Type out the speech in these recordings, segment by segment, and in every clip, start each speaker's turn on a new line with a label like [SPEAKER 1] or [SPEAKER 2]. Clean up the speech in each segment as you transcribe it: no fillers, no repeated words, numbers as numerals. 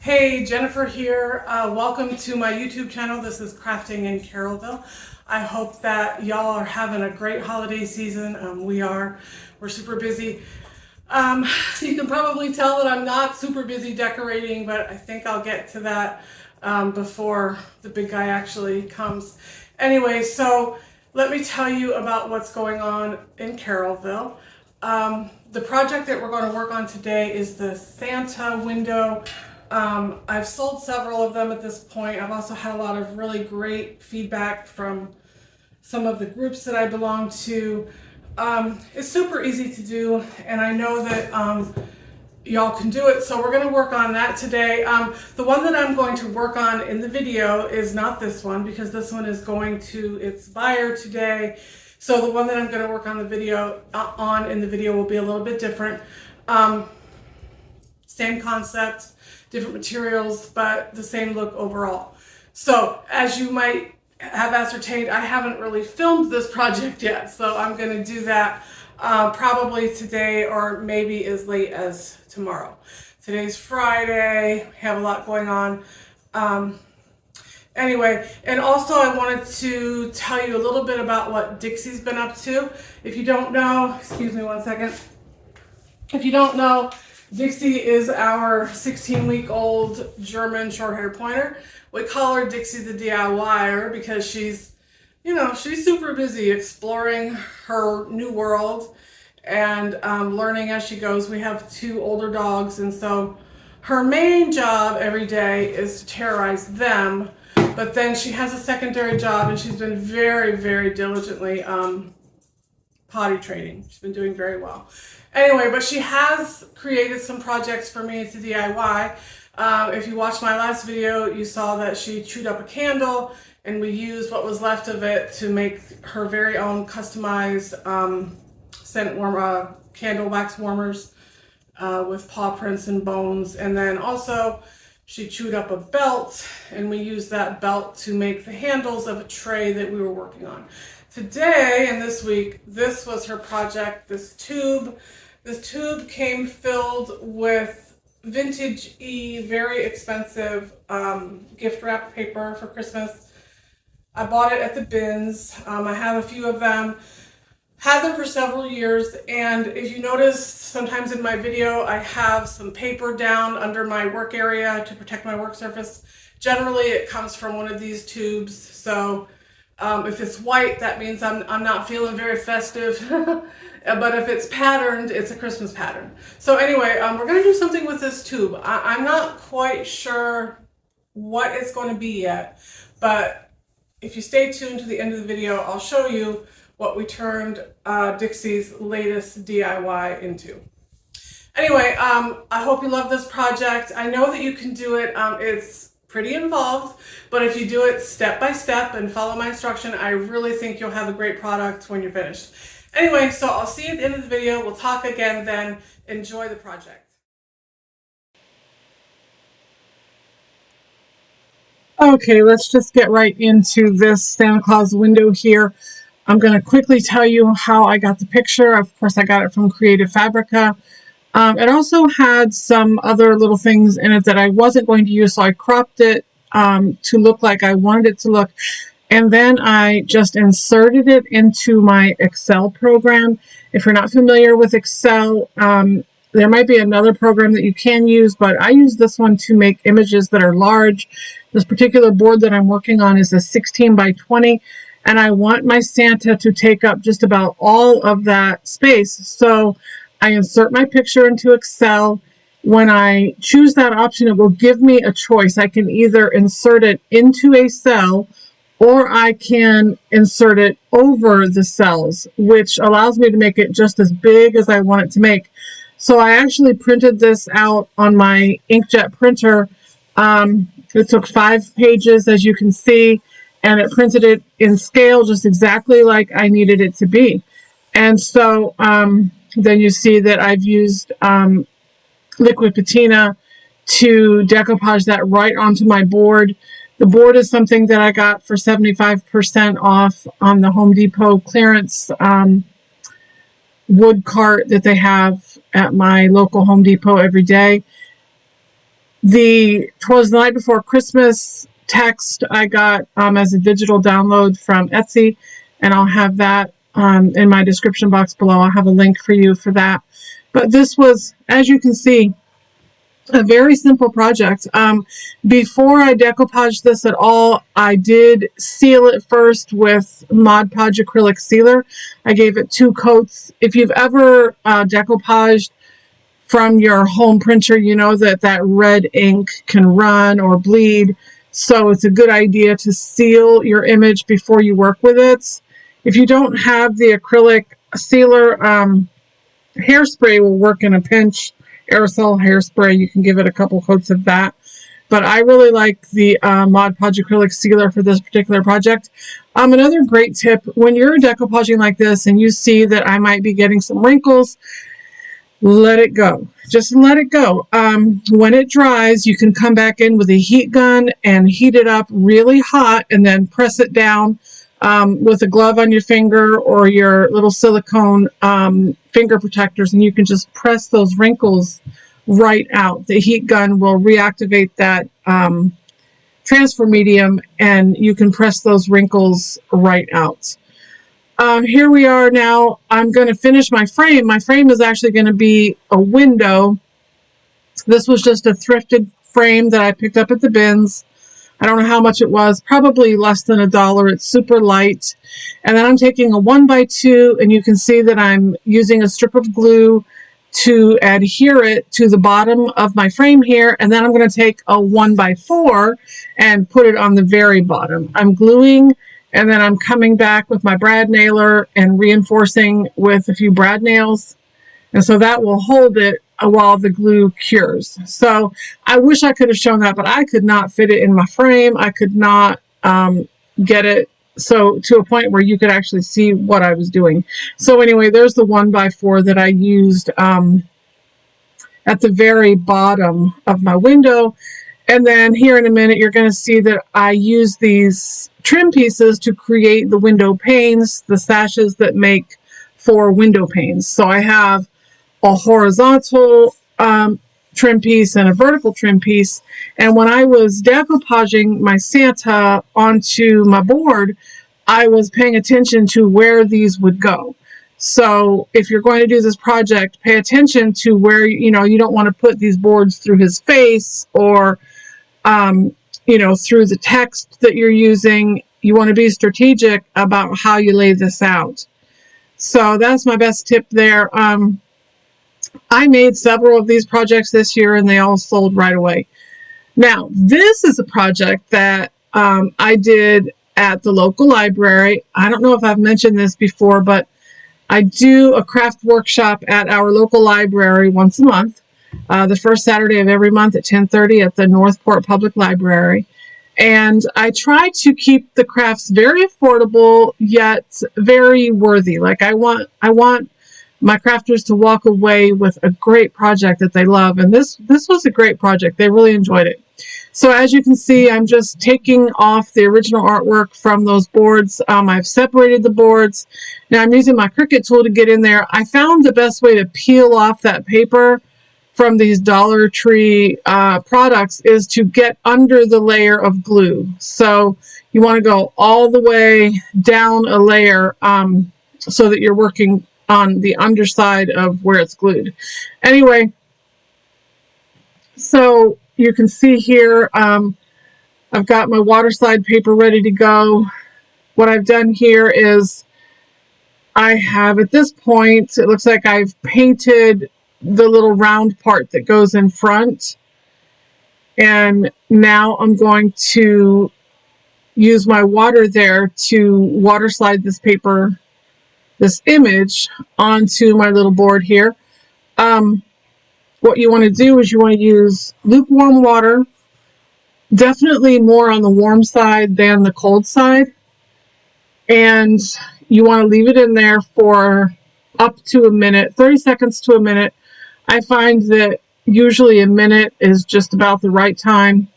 [SPEAKER 1] Hey, Jennifer here. Welcome to my YouTube channel. This is Crafting in Carrollville. I hope that y'all are having a great holiday season. We're super busy. You can probably tell that I'm not super busy decorating, but I think I'll get to that before the big guy actually comes. Anyway, so let me tell you about what's going on in Carrollville. The project that we're going to work on today is the Santa window. I've sold several of them at this point. I've also had a lot of really great feedback from some of the groups that I belong to. It's super easy to do, and I know that y'all can do it, so we're going to work on that today. The one that I'm going to work on in the video is not this one, because this one is going to its buyer today. So the one that I'm going to work on the video in the video will be a little bit different. Same concept, different materials, but the same look overall. So as you might have ascertained, I haven't really filmed this project yet, so I'm going to do that probably today or maybe as late as tomorrow. Today's Friday, we have a lot going on. Anyway, and also I wanted to tell you a little bit about what Dixie's been up to. If you don't know, excuse me one second. If you don't know, Dixie is our 16-week-old German short-haired pointer. We call her Dixie the DIYer because she's super busy exploring her new world and learning as she goes. We have two older dogs, and so her main job every day is to terrorize them, but then she has a secondary job, and she's been very, very diligently potty training. She's been doing very well. Anyway, but she has created some projects for me to DIY. If you watched my last video, you saw that she chewed up a candle, and we used what was left of it to make her very own customized scent warmer, candle wax warmers with paw prints and bones. And then also she chewed up a belt, and we used that belt to make the handles of a tray that we were working on. Today and this week, this was her project, this tube. This tube came filled with vintage-y, very expensive gift wrap paper for Christmas. I bought it at the bins. I have a few of them. Had them for several years, and if you notice, sometimes in my video, I have some paper down under my work area to protect my work surface. Generally, it comes from one of these tubes, so if it's white, that means I'm not feeling very festive. But if it's patterned, it's a Christmas pattern. So anyway, we're going to do something with this tube. I'm not quite sure what it's going to be yet, but if you stay tuned to the end of the video, I'll show you what we turned Dixie's latest DIY into. Anyway, I hope you love this project. I know that you can do it. It's pretty involved, but if you do it step by step and follow my instruction, I really think you'll have a great product when you're finished. Anyway, so I'll see you at the end of the video. We'll talk again then. Enjoy the project. Okay, let's just get right into this Santa Claus window here. I'm going to quickly tell you how I got the picture. Of course, I got it from Creative Fabrica. It also had some other little things in it that I wasn't going to use, so I cropped it to look like I wanted it to look. And then I just inserted it into my Excel program. If you're not familiar with Excel, there might be another program that you can use, but I use this one to make images that are large. This particular board that I'm working on is a 16 by 20, and I want my Santa to take up just about all of that space. So I insert my picture into Excel. When I choose that option, it will give me a choice. I can either insert it into a cell, or I can insert it over the cells, which allows me to make it just as big as I want it to make. So I actually printed this out on my inkjet printer. It took 5 pages, as you can see, and it printed it in scale just exactly like I needed it to be. And so then you see that I've used liquid patina to decoupage that right onto my board. The board is something that I got for 75% off on the Home Depot clearance wood cart that they have at my local Home Depot every day. The 'Twas the Night Before Christmas text I got as a digital download from Etsy, and I'll have that in my description box below. I'll have a link for you for that. But this was, as you can see, a very simple project. Before I decoupaged this at all, I did seal it first with Mod Podge acrylic sealer. I gave it 2 coats. If you've ever decoupaged from your home printer, you know that that red ink can run or bleed. So it's a good idea to seal your image before you work with it. If you don't have the acrylic sealer, hairspray will work in a pinch. Aerosol hairspray, you can give it a couple coats of that. But I really like the Mod Podge acrylic sealer for this particular project. Another great tip, when you're decoupaging like this and you see that I might be getting some wrinkles, let it go. Just let it go. When it dries, you can come back in with a heat gun and heat it up really hot and then press it down with a glove on your finger or your little silicone finger protectors, and you can just press those wrinkles right out. The heat gun will reactivate that transfer medium, and you can press those wrinkles right out. Here we are now. I'm going to finish my frame. My frame is actually going to be a window. This was just a thrifted frame that I picked up at the bins. I don't know how much it was, probably less than $1. It's super light. And then I'm taking a 1x2, and you can see that I'm using a strip of glue to adhere it to the bottom of my frame here. And then I'm going to take a 1x4 and put it on the very bottom. I'm gluing, and then I'm coming back with my brad nailer and reinforcing with a few brad nails. And so that will hold it while the glue cures. So I wish I could have shown that, but I could not fit it in my frame. I could not get it so to a point where you could actually see what I was doing. So anyway, there's the 1x4 that I used at the very bottom of my window. And then here in a minute, you're going to see that I use these trim pieces to create the window panes, the sashes that make for window panes. So I have a horizontal trim piece and a vertical trim piece. And when I was decoupaging my Santa onto my board, I was paying attention to where these would go. So if you're going to do this project, pay attention to where, you don't want to put these boards through his face or, through the text that you're using. You want to be strategic about how you lay this out. So that's my best tip there. I made several of these projects this year, and they all sold right away. Now, this is a project that I did at the local library. I don't know if I've mentioned this before, but I do a craft workshop at our local library once a month, the first Saturday of every month at 10:30 at the Northport Public Library. And I try to keep the crafts very affordable, yet very worthy. Like I want my crafters to walk away with a great project that they love. And this was a great project. They really enjoyed it. So as you can see, I'm just taking off the original artwork from those boards. I've separated the boards. Now I'm using my Cricut tool to get in there. I found the best way to peel off that paper from these Dollar Tree products is to get under the layer of glue. So you want to go all the way down a layer so that you're working on the underside of where it's glued. Anyway, so you can see here, I've got my water slide paper ready to go. What I've done here is I have, at this point, it looks like I've painted the little round part that goes in front. And now I'm going to use my water there to water slide this paper, this image, onto my little board here. What you want to do is you want to use lukewarm water, definitely more on the warm side than the cold side. And you want to leave it in there for up to a minute, 30 seconds to a minute. I find that usually a minute is just about the right time.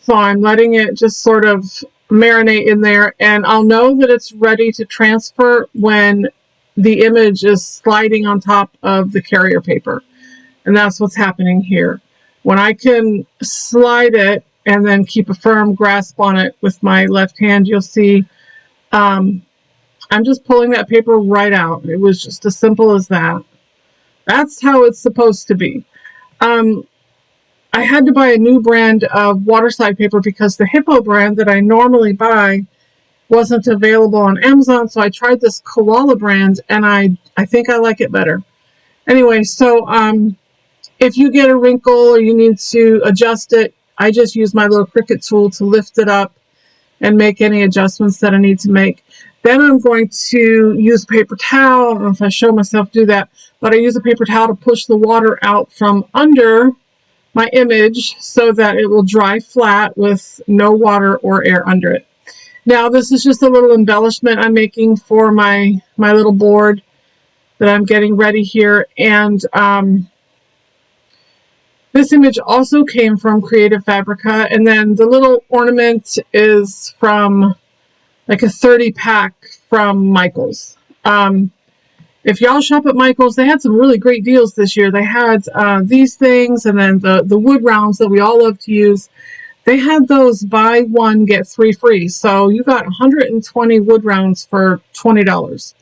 [SPEAKER 1] So I'm letting it just sort of marinate in there, and I'll know that it's ready to transfer when the image is sliding on top of the carrier paper. And that's what's happening here. When I can slide it and then keep a firm grasp on it with my left hand, you'll see I'm just pulling that paper right out. It was just as simple as that. That's how it's supposed to be. I had to buy a new brand of waterslide paper because the Hippo brand that I normally buy wasn't available on Amazon, so I tried this Koala brand, and I think I like it better. Anyway, so if you get a wrinkle or you need to adjust it, I just use my little Cricut tool to lift it up and make any adjustments that I need to make. Then I'm going to use a paper towel. I don't know if I show myself do that, but I use a paper towel to push the water out from under my image so that it will dry flat with no water or air under it. Now, this is just a little embellishment I'm making for my little board that I'm getting ready here. And this image also came from Creative Fabrica. And then the little ornament is from like a 30 pack from Michaels. If y'all shop at Michaels, they had some really great deals this year. They had these things, and then the wood rounds that we all love to use. They had those buy one, get 3 free. So you got 120 wood rounds for $20.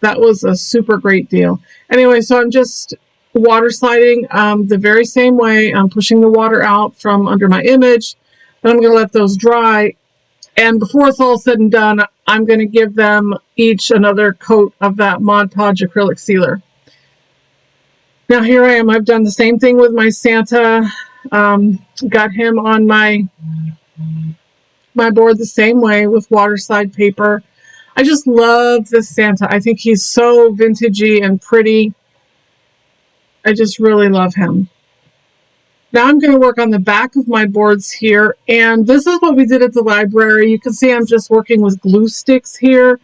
[SPEAKER 1] That was a super great deal. Anyway, so I'm just water sliding the very same way. I'm pushing the water out from under my image. Then I'm going to let those dry. And before it's all said and done, I'm going to give them each another coat of that Mod Podge acrylic sealer. Now here I am. I've done the same thing with my Santa. Got him on my board the same way with water slide paper. I just love this Santa. I think he's so vintagey and pretty. I just really love him. Now I'm going to work on the back of my boards here, and this is what we did at the library. You can see I'm just working with glue sticks here.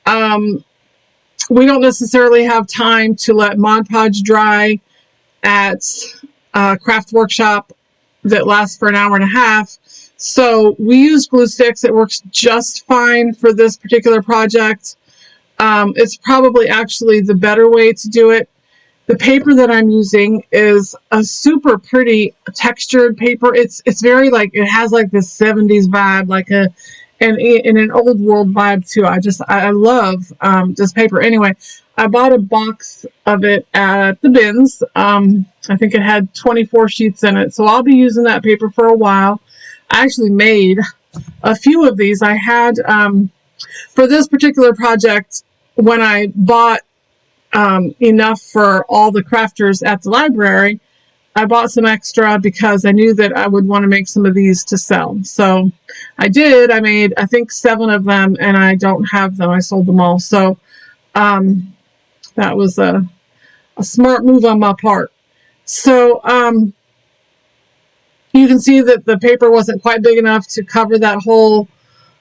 [SPEAKER 1] We don't necessarily have time to let Mod Podge dry at a craft workshop that lasts for an hour and a half. So we use glue sticks. It works just fine for this particular project. It's probably actually the better way to do it. The paper that I'm using is a super pretty textured paper. It's very like, it has like this 70s vibe, like and an old world vibe too. I love this paper. Anyway, I bought a box of it at the bins. I think it had 24 sheets in it. So I'll be using that paper for a while. I actually made a few of these. I had, for this particular project, when I bought enough for all the crafters at the library, I bought some extra because I knew that I would want to make some of these to sell. So I did. I made, I think, 7 of them, and I don't have them. I sold them all. So that was a smart move on my part. So you can see that the paper wasn't quite big enough to cover that whole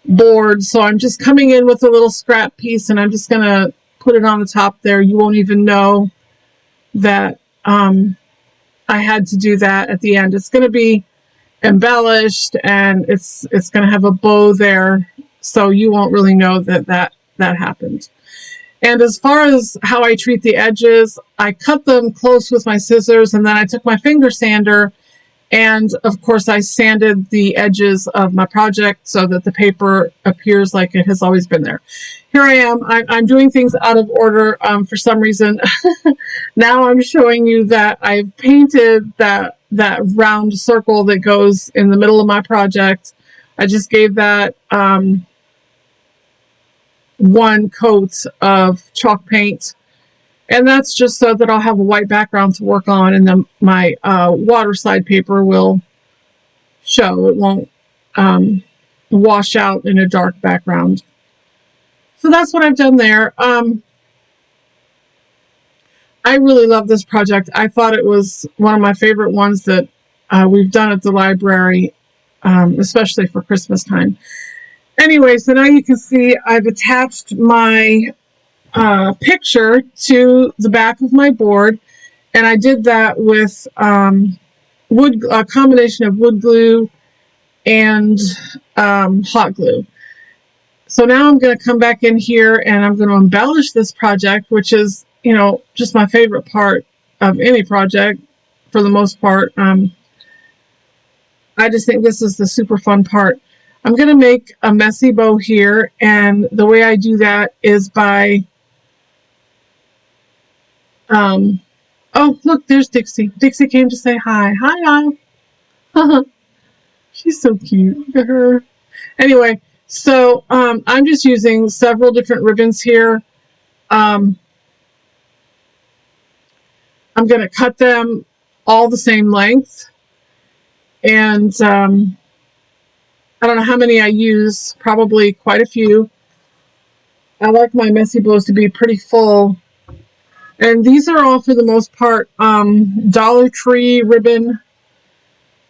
[SPEAKER 1] board. So I'm just coming in with a little scrap piece, and I'm just going to put it on the top there. You won't even know that I had to do that at the end. It's going to be embellished, and it's going to have a bow there, so you won't really know that happened. And as far as how I treat the edges, I cut them close with my scissors, and then I took my finger sander, and of course I sanded the edges of my project so that the paper appears like it has always been there. Here I am. I'm doing things out of order for some reason. Now I'm showing you that I've painted that round circle that goes in the middle of my project. I just gave that 1 coat of chalk paint. And that's just so that I'll have a white background to work on, and then my water slide paper will show. It won't wash out in a dark background. So that's what I've done there. I really love this project. I thought it was one of my favorite ones that we've done at the library, especially for Christmas time. Anyway, so now you can see I've attached my picture to the back of my board, and I did that with a combination of wood glue and hot glue. So now I'm going to come back in here and I'm going to embellish this project, which is, you know, just my favorite part of any project. for the most part. I just think this is the super fun part. I'm going to make a messy bow here, and the way I do that is by, oh, look, there's Dixie. Dixie came to say hi. Hi, hi. She's so cute. Look at her. Anyway, so I'm just using several different ribbons here. I'm going to cut them all the same length, and I don't know how many I use, probably quite a few. I like my messy bows to be pretty full. And these are all, for the most part, Dollar Tree ribbon.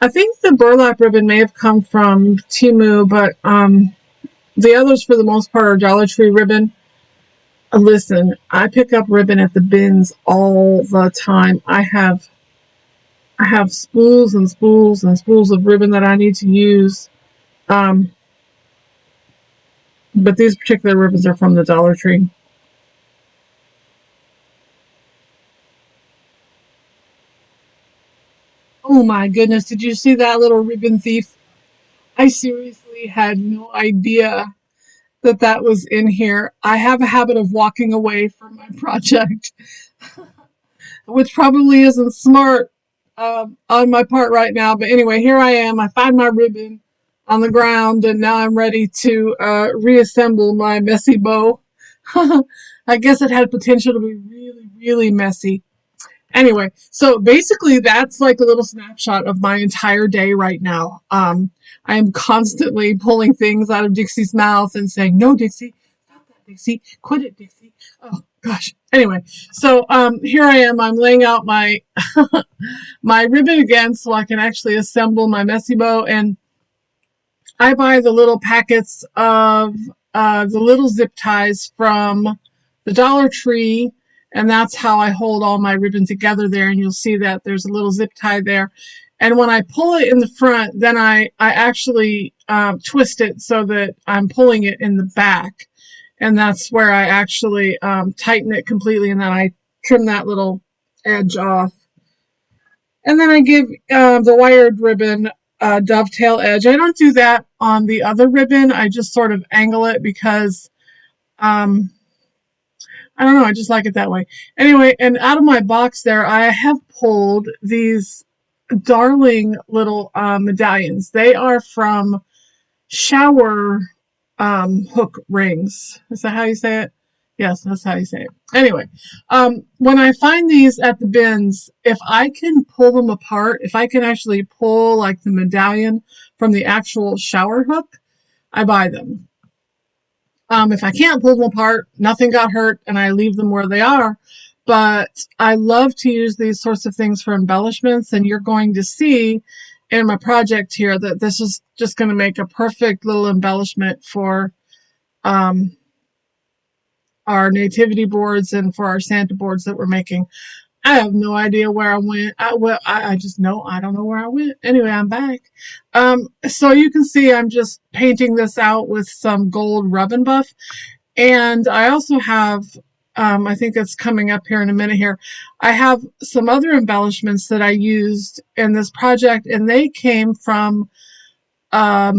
[SPEAKER 1] I think the burlap ribbon may have come from Temu, but the others, for the most part, are Dollar Tree ribbon. Listen, I pick up ribbon at the bins all the time. I have spools and spools and spools of ribbon that I need to use. But these particular ribbons are from the Dollar Tree. Oh my goodness, did you see that little ribbon thief? I seriously had no idea that that was in here. I have a habit of walking away from my project, which probably isn't smart on my part right now. But anyway, here I am. I find my ribbon on the ground, and now I'm ready to reassemble my messy bow. I guess it had potential to be really, really messy. Anyway, so basically that's like a little snapshot of my entire day right now. I am constantly pulling things out of Dixie's mouth and saying, "No, Dixie, stop that, Dixie, quit it, Dixie." Oh gosh. Anyway, so here I am. I'm laying out my my ribbon again so I can actually assemble my messy bow, and I buy the little packets of the little zip ties from the Dollar Tree, and that's how I hold all my ribbon together there. And you'll see that there's a little zip tie there. And when I pull it in the front, then I actually twist it so that I'm pulling it in the back. And that's where I actually tighten it completely, and then I trim that little edge off. And then I give the wired ribbon a dovetail edge. I don't do that on the other ribbon. I just sort of angle it because I don't know. I just like it that way. Anyway, and out of my box there, I have pulled these darling little medallions. They are from shower hook rings. Is that how you say it? Yes, that's how you say it. Anyway, when I find these at the bins, if I can pull them apart, if I can actually pull like the medallion from the actual shower hook, I buy them. If I can't pull them apart, nothing got hurt, and I leave them where they are. But I love to use these sorts of things for embellishments, and you're going to see in my project here that this is just going to make a perfect little embellishment for our nativity boards and for our Santa boards that we're making. I have no idea where I went. I just know I don't know where I went. Anyway, I'm back. So you can see I'm just painting this out with some gold rub and buff. And I also have, I think it's coming up here in a minute here, I have some other embellishments that I used in this project, and they came from a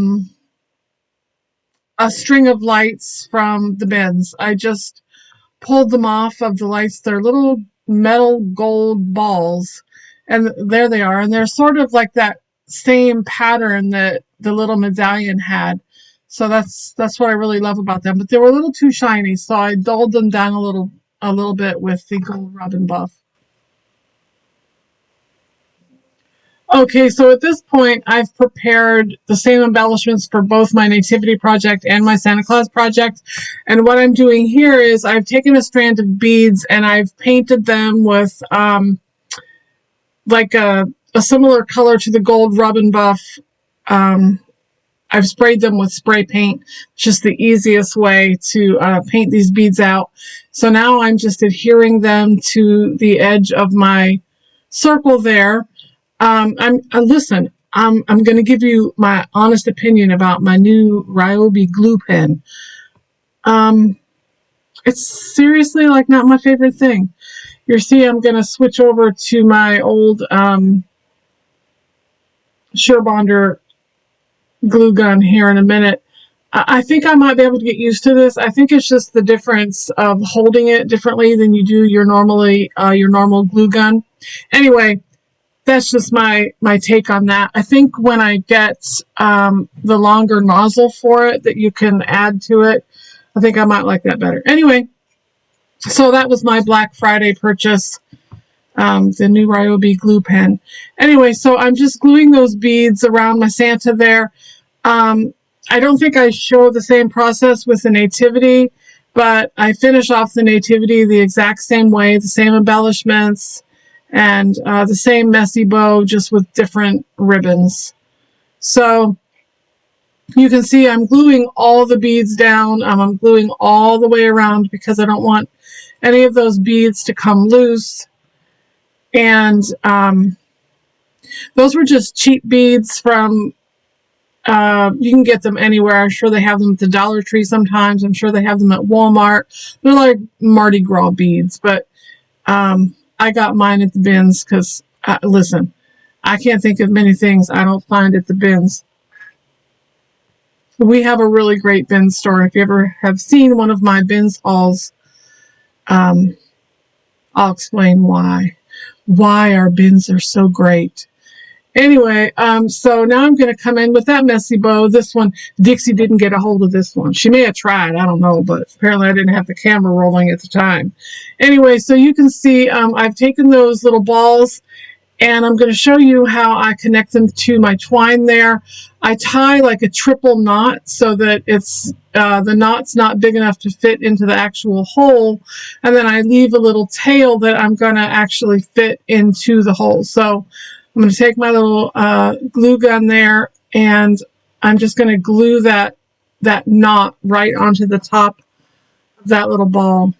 [SPEAKER 1] string of lights from the bins. I just pulled them off of the lights. They're little metal gold balls, and there they are, and they're sort of like that same pattern that the little medallion had. So that's what I really love about them. But they were a little too shiny, so I dulled them down a little bit with the gold rub and buff. Okay, so at this point, I've prepared the same embellishments for both my Nativity project and my Santa Claus project. And what I'm doing here is I've taken a strand of beads and I've painted them with like a similar color to the gold rub and buff. I've sprayed them with spray paint. It's just the easiest way to paint these beads out. So now I'm just adhering them to the edge of my circle there. Listen, I'm going to give you my honest opinion about my new Ryobi glue pen. It's seriously like not my favorite thing. You see, I'm going to switch over to my old Surebonder glue gun here in a minute. I think I might be able to get used to this. I think it's just the difference of holding it differently than you do your normal glue gun. Anyway, that's just my take on that. I think when I get the longer nozzle for it that you can add to it, I think I might like that better. Anyway, so that was my Black Friday purchase, the new Ryobi glue pen. Anyway, so I'm just gluing those beads around my Santa there. I don't think I show the same process with the Nativity, but I finish off the Nativity the exact same way, the same embellishments, and the same messy bow, just with different ribbons. So you can see I'm gluing all the beads down. I'm gluing all the way around because I don't want any of those beads to come loose. And those were just cheap beads from, you can get them anywhere. I'm sure they have them at the Dollar Tree sometimes. I'm sure they have them at Walmart. They're like Mardi Gras beads, but I got mine at the bins because, listen, I can't think of many things I don't find at the bins. We have a really great bin store. If you ever have seen one of my bins hauls, I'll explain why our bins are so great. Anyway, so now I'm going to come in with that messy bow. This one, Dixie didn't get a hold of this one. She may have tried, I don't know, but apparently I didn't have the camera rolling at the time. Anyway, so you can see I've taken those little balls and I'm going to show you how I connect them to my twine there. I tie like a triple knot so that it's the knot's not big enough to fit into the actual hole, and then I leave a little tail that I'm going to actually fit into the hole. So I'm going to take my little glue gun there, and I'm just going to glue that knot right onto the top of that little ball.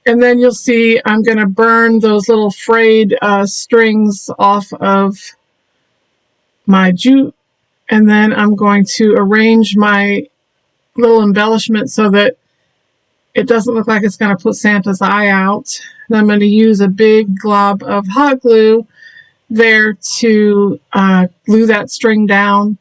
[SPEAKER 1] And then you'll see I'm going to burn those little frayed strings off of my jute. And then I'm going to arrange my little embellishment so that it doesn't look like it's going to put Santa's eye out. And I'm going to use a big glob of hot glue there to glue that string down.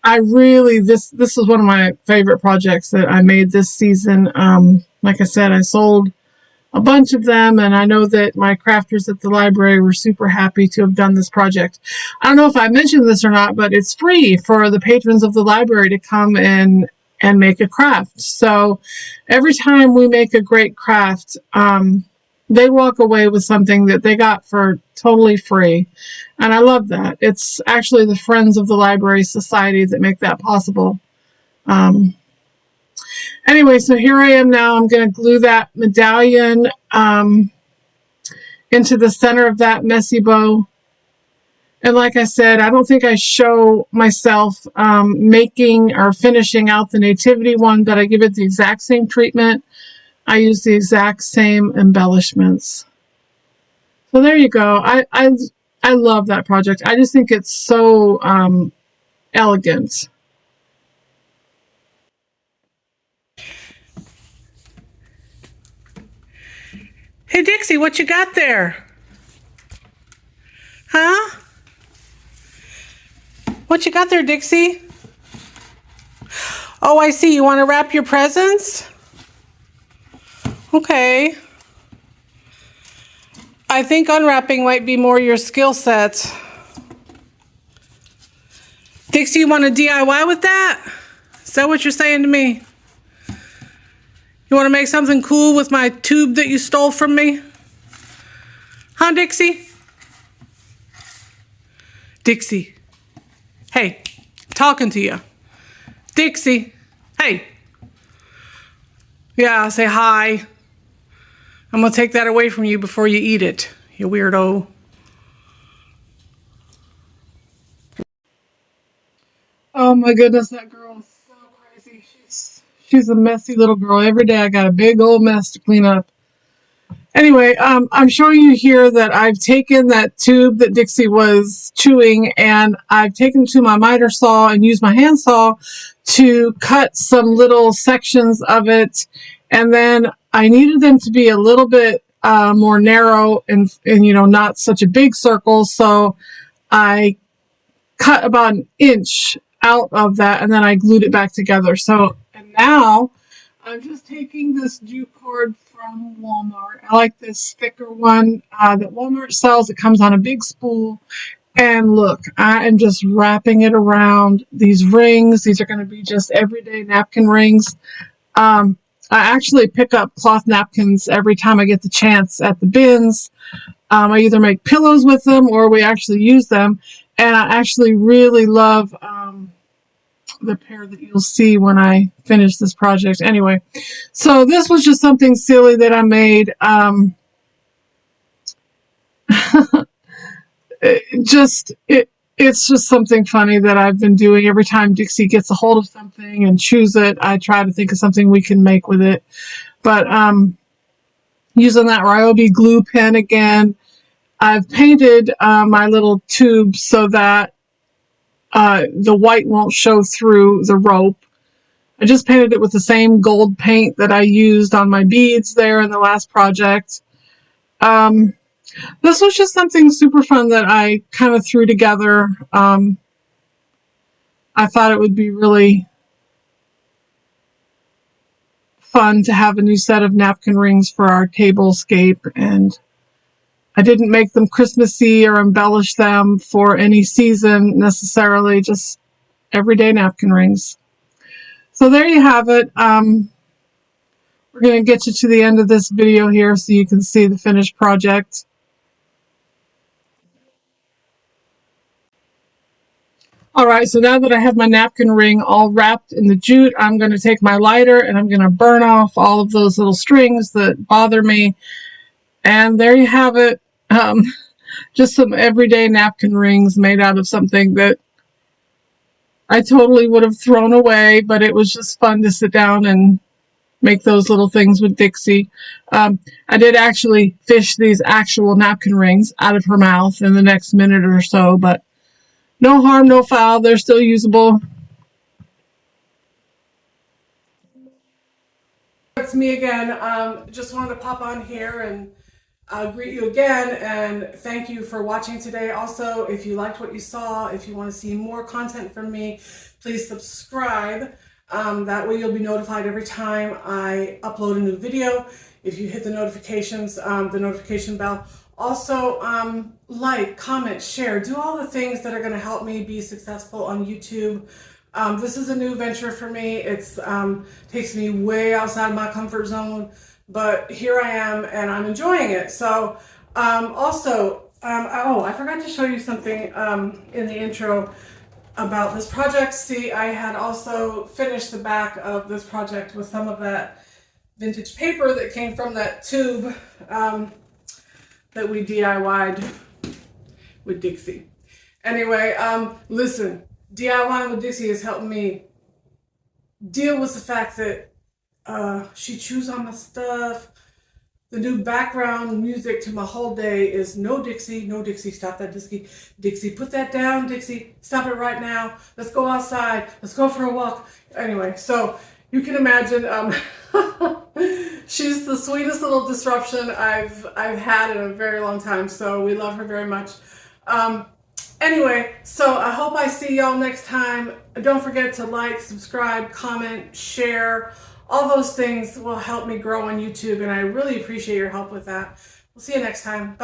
[SPEAKER 1] This is one of my favorite projects that I made this season. Like I said, I sold a bunch of them, and I know that my crafters at the library were super happy to have done this project. I don't know if I mentioned this or not, but it's free for the patrons of the library to come in and make a craft. So every time we make a great craft, they walk away with something that they got for totally free. And I love that. It's actually the Friends of the Library Society that make that possible. Anyway, so here I am now. I'm going to glue that medallion into the center of that messy bow. And like I said, I don't think I show myself making or finishing out the Nativity one, but I give it the exact same treatment. I use the exact same embellishments. So there you go. I love that project. I just think it's so elegant. Hey, Dixie, what you got there? Huh? What you got there, Dixie? Oh, I see. You want to wrap your presents? Okay. I think unwrapping might be more your skill set. Dixie, you want to DIY with that? Is that what you're saying to me? You want to make something cool with my tube that you stole from me? Huh, Dixie? Dixie. Hey, talking to you. Dixie. Hey. Yeah, say hi. I'm going to take that away from you before you eat it, you weirdo. Oh my goodness, that girl is so crazy. She's a messy little girl. Every day I got a big old mess to clean up. Anyway, I'm showing you here that I've taken that tube that Dixie was chewing and I've taken to my miter saw and used my hand saw to cut some little sections of it. And then I needed them to be a little bit more narrow and you know, not such a big circle. So I cut about an inch out of that and then I glued it back together. So, and now I'm just taking this jute cord from Walmart. I like this thicker one that Walmart sells. It comes on a big spool. And look, I am just wrapping it around these rings. These are going to be just everyday napkin rings. I actually pick up cloth napkins every time I get the chance at the bins. I either make pillows with them or we actually use them. And I actually really love the pair that you'll see when I finish this project. Anyway, so this was just something silly that I made. It's just something funny that I've been doing. Every time Dixie gets a hold of something and chews it, I try to think of something we can make with it. But using that Ryobi glue pen again, I've painted my little tube so that the white won't show through the rope. I just painted it with the same gold paint that I used on my beads there in the last project. This was just something super fun that I kind of threw together. I thought it would be really fun to have a new set of napkin rings for our tablescape, and I didn't make them Christmassy or embellish them for any season necessarily, just everyday napkin rings. So there you have it. We're going to get you to the end of this video here so you can see the finished project. All right, so now that I have my napkin ring all wrapped in the jute, I'm going to take my lighter and I'm going to burn off all of those little strings that bother me. And there you have it. Just some everyday napkin rings made out of something that I totally would have thrown away, but it was just fun to sit down and make those little things with Dixie. I did actually fish these actual napkin rings out of her mouth in the next minute or so, but no harm, no foul. They're still usable. It's me again. Just wanted to pop on here and greet you again and thank you for watching today. Also, if you liked what you saw, if you want to see more content from me, please subscribe. That way you'll be notified every time I upload a new video. If you hit the notifications, the notification bell. Also, like, comment, share, do all the things that are going to help me be successful on YouTube. This is a new venture for me. It's takes me way outside my comfort zone, but here I am and I'm enjoying it. So oh, I forgot to show you something in the intro about this project. See, I had also finished the back of this project with some of that vintage paper that came from that tube that we DIY'd with Dixie. Anyway, listen, DIYing with Dixie is helping me deal with the fact that she chews on my stuff. The new background music to my whole day is no Dixie, stop that Dixie. Dixie, put that down, Dixie, stop it right now. Let's go outside, let's go for a walk. Anyway, so you can imagine she's the sweetest little disruption I've had in a very long time, so we love her very much. Anyway, so I hope I see y'all next time. Don't forget to like, subscribe, comment, share. All those things will help me grow on YouTube, and I really appreciate your help with that. We'll see you next time. Bye.